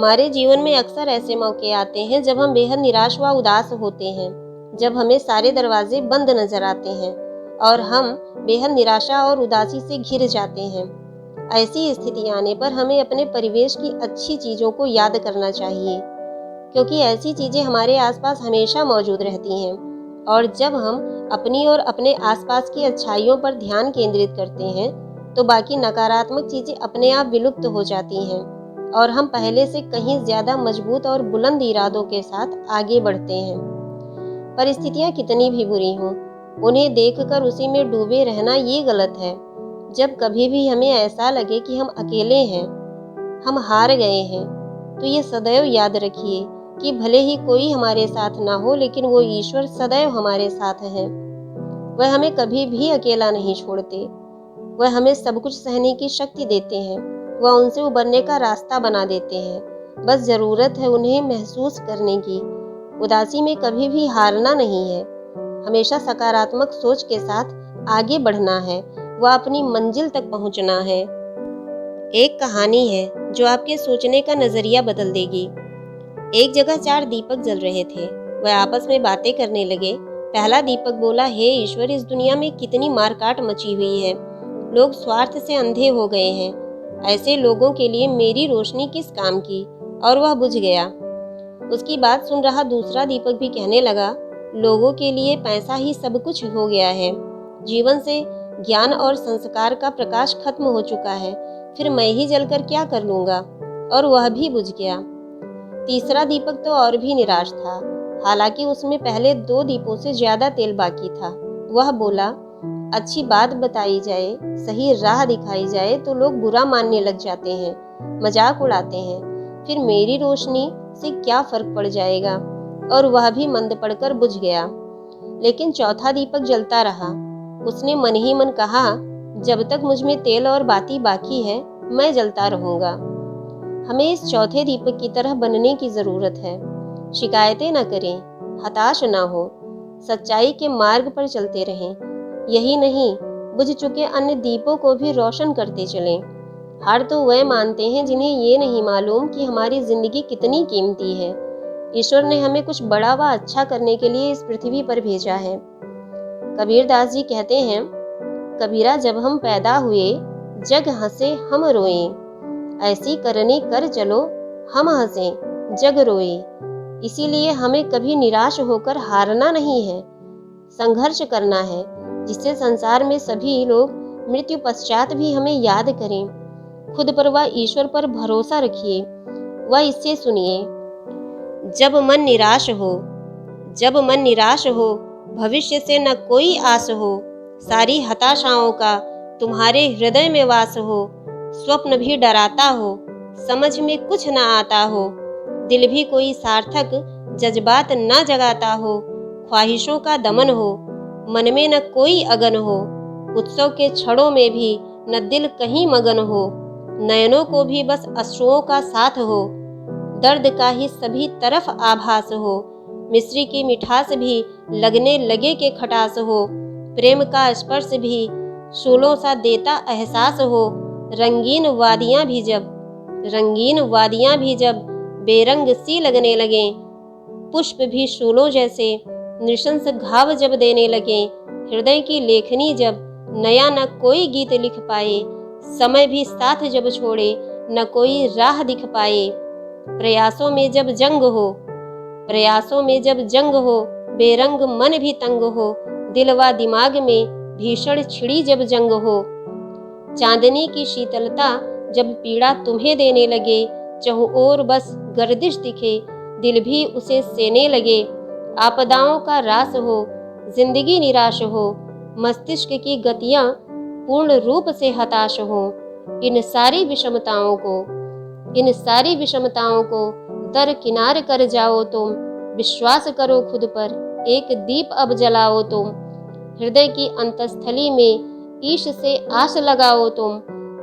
हमारे जीवन में अक्सर ऐसे मौके आते हैं जब हम बेहद निराश व उदास होते हैं, जब हमें सारे दरवाजे बंद नजर आते हैं और हम बेहद निराशा और उदासी से घिर जाते हैं। ऐसी स्थिति आने पर हमें अपने परिवेश की अच्छी चीज़ों को याद करना चाहिए, क्योंकि ऐसी चीज़ें हमारे आसपास हमेशा मौजूद रहती हैं और जब हम अपनी और अपने आसपास की अच्छाइयों पर ध्यान केंद्रित करते हैं, तो बाकी नकारात्मक चीज़ें अपने आप विलुप्त हो जाती हैं और हम पहले से कहीं ज़्यादा मजबूत और बुलंद इरादों के साथ आगे बढ़ते हैं। परिस्थितियाँ कितनी भी बुरी हों, उन्हें देखकर उसी में डूबे रहना ये गलत है। जब कभी भी हमें ऐसा लगे कि हम अकेले हैं, हम हार गए हैं, तो ये सदैव याद रखिए कि भले ही कोई हमारे साथ ना हो, लेकिन वो ईश्वर सदैव हमारे साथ हैं। वह हमें कभी भी अकेला नहीं छोड़ते। वह हमें सब कुछ सहने की शक्ति देते हैं। वह उनसे उबरने का रास्ता बना देते हैं। बस ज़रूरत है उन्हें महसूस करने की। उदासी में कभी भी हारना नहीं है, हमेशा सकारात्मक सोच के साथ आगे बढ़ना है, वह अपनी मंजिल तक पहुंचना है। एक कहानी है जो आपके सोचने का नज़रिया बदल देगी। एक जगह 4 दीपक जल रहे थे। वह आपस में बातें करने लगे। पहला दीपक बोला, हे ईश्वर, इस दुनिया में कितनी मारकाट मची हुई है। लोग स्वार्थ से अंधे हो गए हैं। ऐसे लोगों के लिए मेरी रोशनी किस काम की। और वह बुझ गया। उसकी बात सुन रहा दूसरा दीपक भी कहने लगा, लोगों के लिए पैसा ही सब कुछ हो गया है। जीवन से ज्ञान और संस्कार का प्रकाश खत्म हो चुका है। फिर मैं ही जलकर क्या कर लूंगा। और वह भी बुझ गया। तीसरा दीपक तो और भी निराश था। हालांकि उसमें पहले 2 दीपों से ज्यादा तेल बाकी था। वह बोला, अच्छी बात बताई जाए, सही राह दिखाई जाए तो लोग बुरा मानने लग जाते हैं, मजाक उड़ाते हैं। फिर मेरी रोशनी से क्या फर्क पड़ जाएगा। और वह भी मंद पड़कर बुझ गया। लेकिन चौथा दीपक जलता रहा। उसने मन ही मन कहा, जब तक मुझ में तेल और बाती बाकी है, मैं जलता रहूंगा। हमें इस चौथे दीपक की तरह बनने की जरूरत है। शिकायतें न करें, हताश न हो, सच्चाई के मार्ग पर चलते रहें। यही नहीं, बुझ चुके अन्य दीपों को भी रोशन करते चलें। हार तो वह मानते हैं जिन्हें ये नहीं मालूम कि हमारी जिंदगी कितनी कीमती है। ईश्वर ने हमें कुछ बड़ा व अच्छा करने के लिए इस पृथ्वी पर भेजा है। कबीर दास जी कहते हैं, कबीरा जब हम पैदा हुए, जग हंसे हम रोए। ऐसी करनी कर चलो, हम हंसे जग रोए। इसीलिए हमें कभी निराश होकर हारना नहीं है, संघर्ष करना है, जिससे संसार में सभी लोग मृत्यु पश्चात भी हमें याद करें। खुद पर व ईश्वर पर भरोसा रखिए। वह इससे सुनिए, जब मन निराश हो, भविष्य से न कोई आस हो, सारी हताशाओं का तुम्हारे हृदय में वास हो, स्वप्न भी डराता हो, समझ में कुछ न आता हो, दिल भी कोई सार्थक जज्बात न जगाता हो, ख्वाहिशों का दमन हो, मन में न कोई अगन हो, उत्सव के क्षणों में भी न दिल कहीं मगन हो, नयनों को भी बस अश्रुओं का साथ हो, दर्द का ही सभी तरफ आभास हो, मिश्री की मिठास भी लगने लगे के खटास हो, प्रेम का स्पर्श भी शूलों सा देता एहसास हो, रंगीन वादियां भी जब बेरंग सी लगने लगे, पुष्प भी शूलों जैसे नृशंस घाव जब देने लगे, हृदय की लेखनी जब नया न कोई गीत लिख पाए, समय भी साथ जब छोड़े न कोई राह दिख पाए, प्रयासों में जब जंग हो, बेरंग मन भी तंग हो, दिल व दिमाग में भीषण छिड़ी जब जंग हो, चांदनी की शीतलता जब पीड़ा तुम्हें देने लगे, चहुं ओर बस गर्दिश दिखे, दिल भी उसे सेने लगे, आपदाओं का रास हो, जिंदगी निराश हो, मस्तिष्क की गतियां पूर्ण रूप से हताश हो, इन सारी विषमताओं को दरकिनार कर जाओ तुम, विश्वास करो खुद पर, एक दीप अब जलाओ तुम, हृदय की अंतस्थली में ईश से आस लगाओ तुम,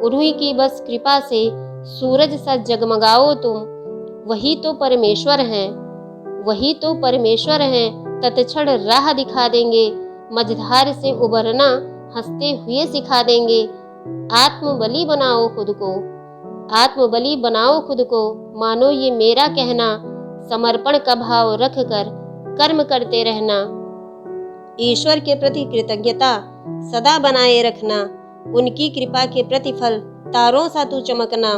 उन्हीं की बस कृपा से सूरज सा जगमगाओ तुम। वही तो परमेश्वर हैं, तत्क्षण राह दिखा देंगे, मझधार से उबरना हंसते हुए सिखा देंगे। आत्मबली बनाओ खुद को, आत्मबली बनाओ खुद को, मानो ये मेरा कहना, समर्पण का भाव रख कर कर्म करते रहना। ईश्वर के प्रति कृतज्ञता सदा बनाए रखना, उनकी कृपा के प्रतिफल तारों सा तू चमकना।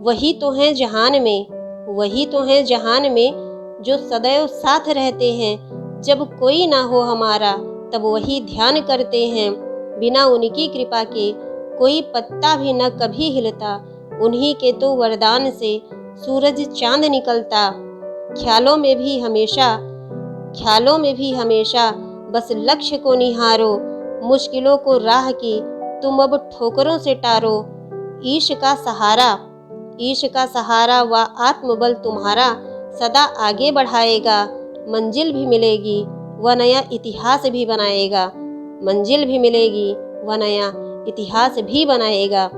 वही तो है जहान में, वही तो है जहान में, जो सदैव साथ रहते हैं। जब कोई ना हो हमारा तब वही ध्यान करते हैं। बिना उनकी कृपा के कोई पत्ता भी न कभी हिलता, उन्हीं के तो वरदान से सूरज चांद निकलता। ख्यालों में भी हमेशा बस लक्ष्य को निहारो, मुश्किलों को राह की तुम अब ठोकरों से टारो। ईश का सहारा व आत्मबल तुम्हारा सदा आगे बढ़ाएगा। मंजिल भी मिलेगी व नया इतिहास भी बनाएगा, मंजिल भी मिलेगी व नया इतिहास भी बनाएगा।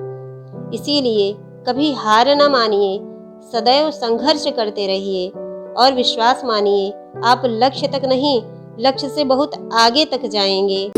इसीलिए कभी हार न मानिए, सदैव संघर्ष करते रहिए और विश्वास मानिए, आप लक्ष्य तक नहीं, लक्ष्य से बहुत आगे तक जाएंगे।